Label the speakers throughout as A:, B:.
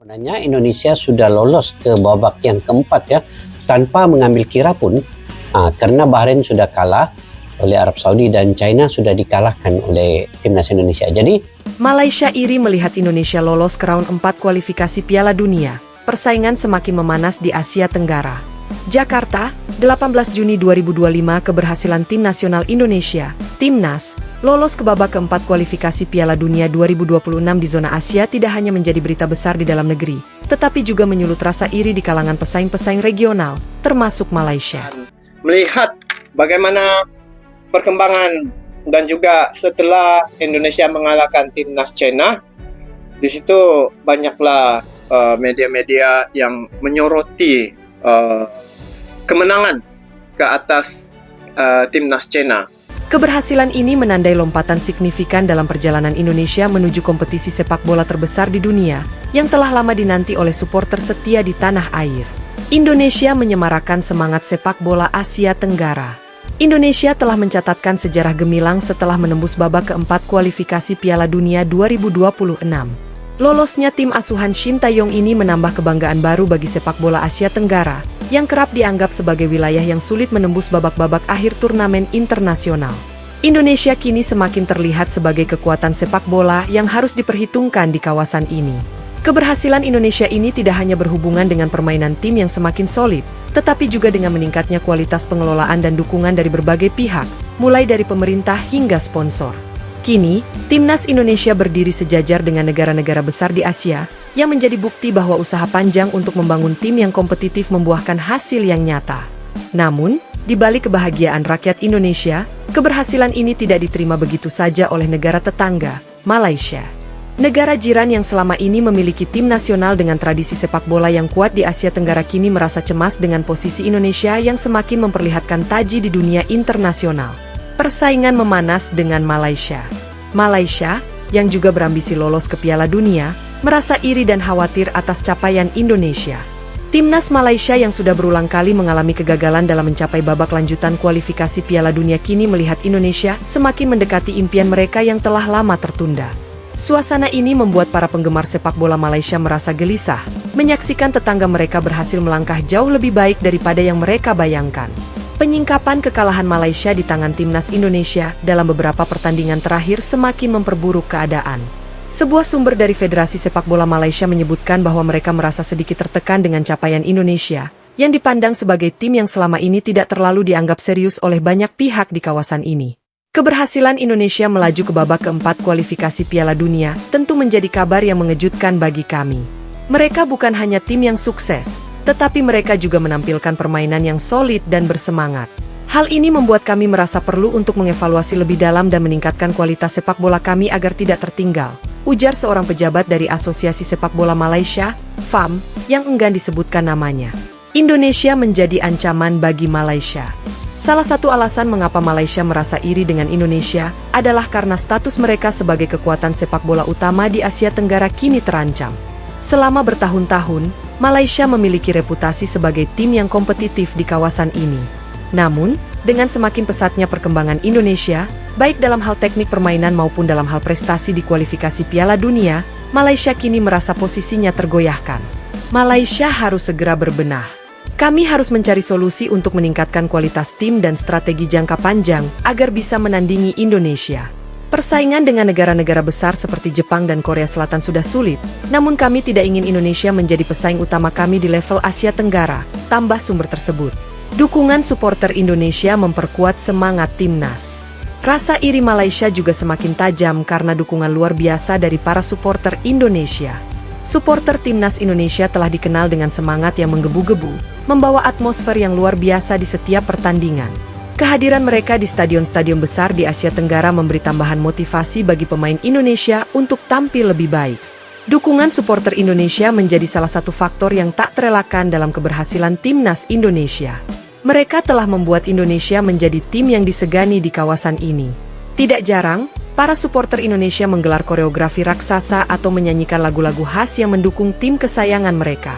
A: Sebenarnya Indonesia sudah lolos ke babak yang keempat ya, tanpa mengambil kira pun, karena Bahrain sudah kalah oleh Arab Saudi dan China sudah dikalahkan oleh timnas Indonesia. Jadi
B: Malaysia iri melihat Indonesia lolos ke round 4 kualifikasi Piala Dunia. Persaingan semakin memanas di Asia Tenggara. Jakarta, 18 Juni 2025. Keberhasilan tim nasional Indonesia, Timnas, lolos ke babak keempat kualifikasi Piala Dunia 2026 di zona Asia tidak hanya menjadi berita besar di dalam negeri, tetapi juga menyulut rasa iri di kalangan pesaing-pesaing regional, termasuk Malaysia.
C: Melihat bagaimana perkembangan dan juga setelah Indonesia mengalahkan timnas China, di situ banyaklah media-media yang menyoroti kemenangan ke atas timnas China.
B: Keberhasilan ini menandai lompatan signifikan dalam perjalanan Indonesia menuju kompetisi sepak bola terbesar di dunia yang telah lama dinanti oleh supporter setia di tanah air. Indonesia menyemarakan semangat sepak bola Asia Tenggara. Indonesia telah mencatatkan sejarah gemilang setelah menembus babak keempat kualifikasi Piala Dunia 2026. Lolosnya tim asuhan Shin Tae-yong ini menambah kebanggaan baru bagi sepak bola Asia Tenggara, yang kerap dianggap sebagai wilayah yang sulit menembus babak-babak akhir turnamen internasional. Indonesia kini semakin terlihat sebagai kekuatan sepak bola yang harus diperhitungkan di kawasan ini. Keberhasilan Indonesia ini tidak hanya berhubungan dengan permainan tim yang semakin solid, tetapi juga dengan meningkatnya kualitas pengelolaan dan dukungan dari berbagai pihak, mulai dari pemerintah hingga sponsor. Kini, timnas Indonesia berdiri sejajar dengan negara-negara besar di Asia, yang menjadi bukti bahwa usaha panjang untuk membangun tim yang kompetitif membuahkan hasil yang nyata. Namun, di balik kebahagiaan rakyat Indonesia, keberhasilan ini tidak diterima begitu saja oleh negara tetangga, Malaysia. Negara jiran yang selama ini memiliki tim nasional dengan tradisi sepak bola yang kuat di Asia Tenggara kini merasa cemas dengan posisi Indonesia yang semakin memperlihatkan taji di dunia internasional. Persaingan memanas dengan Malaysia. Malaysia, yang juga berambisi lolos ke Piala Dunia, merasa iri dan khawatir atas capaian Indonesia. Timnas Malaysia yang sudah berulang kali mengalami kegagalan dalam mencapai babak lanjutan kualifikasi Piala Dunia kini melihat Indonesia semakin mendekati impian mereka yang telah lama tertunda. Suasana ini membuat para penggemar sepak bola Malaysia merasa gelisah, menyaksikan tetangga mereka berhasil melangkah jauh lebih baik daripada yang mereka bayangkan. Penyingkapan kekalahan Malaysia di tangan timnas Indonesia dalam beberapa pertandingan terakhir semakin memperburuk keadaan. Sebuah sumber dari Federasi Sepak Bola Malaysia menyebutkan bahwa mereka merasa sedikit tertekan dengan capaian Indonesia, yang dipandang sebagai tim yang selama ini tidak terlalu dianggap serius oleh banyak pihak di kawasan ini. Keberhasilan Indonesia melaju ke babak keempat kualifikasi Piala Dunia tentu menjadi kabar yang mengejutkan bagi kami. Mereka bukan hanya tim yang sukses, tetapi mereka juga menampilkan permainan yang solid dan bersemangat. Hal ini membuat kami merasa perlu untuk mengevaluasi lebih dalam dan meningkatkan kualitas sepak bola kami agar tidak tertinggal, ujar seorang pejabat dari Asosiasi Sepak Bola Malaysia, FAM, yang enggan disebutkan namanya. Indonesia menjadi ancaman bagi Malaysia. Salah satu alasan mengapa Malaysia merasa iri dengan Indonesia adalah karena status mereka sebagai kekuatan sepak bola utama di Asia Tenggara kini terancam. Selama bertahun-tahun, Malaysia memiliki reputasi sebagai tim yang kompetitif di kawasan ini. Namun, dengan semakin pesatnya perkembangan Indonesia, baik dalam hal teknik permainan maupun dalam hal prestasi di kualifikasi Piala Dunia, Malaysia kini merasa posisinya tergoyahkan. Malaysia harus segera berbenah. Kami harus mencari solusi untuk meningkatkan kualitas tim dan strategi jangka panjang agar bisa menandingi Indonesia. Persaingan dengan negara-negara besar seperti Jepang dan Korea Selatan sudah sulit, namun kami tidak ingin Indonesia menjadi pesaing utama kami di level Asia Tenggara, tambah sumber tersebut. Dukungan supporter Indonesia memperkuat semangat timnas. Rasa iri Malaysia juga semakin tajam karena dukungan luar biasa dari para supporter Indonesia. Supporter timnas Indonesia telah dikenal dengan semangat yang menggebu-gebu, membawa atmosfer yang luar biasa di setiap pertandingan. Kehadiran mereka di stadion-stadion besar di Asia Tenggara memberi tambahan motivasi bagi pemain Indonesia untuk tampil lebih baik. Dukungan supporter Indonesia menjadi salah satu faktor yang tak terelakkan dalam keberhasilan timnas Indonesia. Mereka telah membuat Indonesia menjadi tim yang disegani di kawasan ini. Tidak jarang, para supporter Indonesia menggelar koreografi raksasa atau menyanyikan lagu-lagu khas yang mendukung tim kesayangan mereka.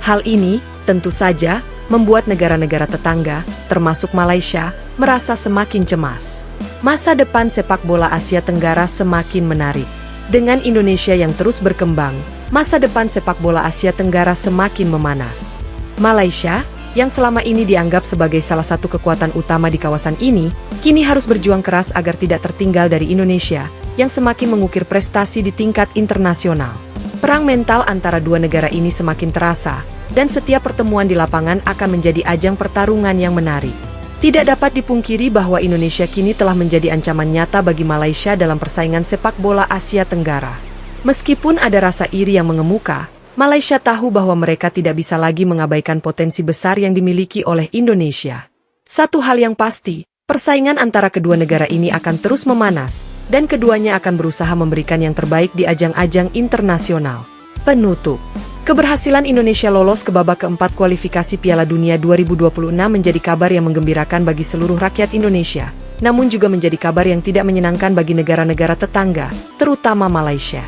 B: Hal ini, tentu saja, membuat negara-negara tetangga, termasuk Malaysia, merasa semakin cemas. Masa depan sepak bola Asia Tenggara semakin menarik. Dengan Indonesia yang terus berkembang, masa depan sepak bola Asia Tenggara semakin memanas. Malaysia, yang selama ini dianggap sebagai salah satu kekuatan utama di kawasan ini, kini harus berjuang keras agar tidak tertinggal dari Indonesia, yang semakin mengukir prestasi di tingkat internasional. Perang mental antara dua negara ini semakin terasa, dan setiap pertemuan di lapangan akan menjadi ajang pertarungan yang menarik. Tidak dapat dipungkiri bahwa Indonesia kini telah menjadi ancaman nyata bagi Malaysia dalam persaingan sepak bola Asia Tenggara. Meskipun ada rasa iri yang mengemuka, Malaysia tahu bahwa mereka tidak bisa lagi mengabaikan potensi besar yang dimiliki oleh Indonesia. Satu hal yang pasti, persaingan antara kedua negara ini akan terus memanas, dan keduanya akan berusaha memberikan yang terbaik di ajang-ajang internasional. Penutup. Keberhasilan Indonesia lolos ke babak keempat kualifikasi Piala Dunia 2026 menjadi kabar yang menggembirakan bagi seluruh rakyat Indonesia, namun juga menjadi kabar yang tidak menyenangkan bagi negara-negara tetangga, terutama Malaysia.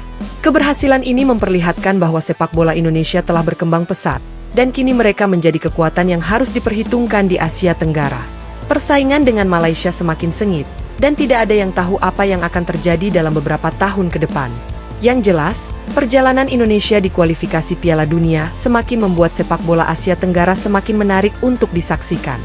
B: Keberhasilan ini memperlihatkan bahwa sepak bola Indonesia telah berkembang pesat, dan kini mereka menjadi kekuatan yang harus diperhitungkan di Asia Tenggara. Persaingan dengan Malaysia semakin sengit, dan tidak ada yang tahu apa yang akan terjadi dalam beberapa tahun ke depan. Yang jelas, perjalanan Indonesia di kualifikasi Piala Dunia semakin membuat sepak bola Asia Tenggara semakin menarik untuk disaksikan.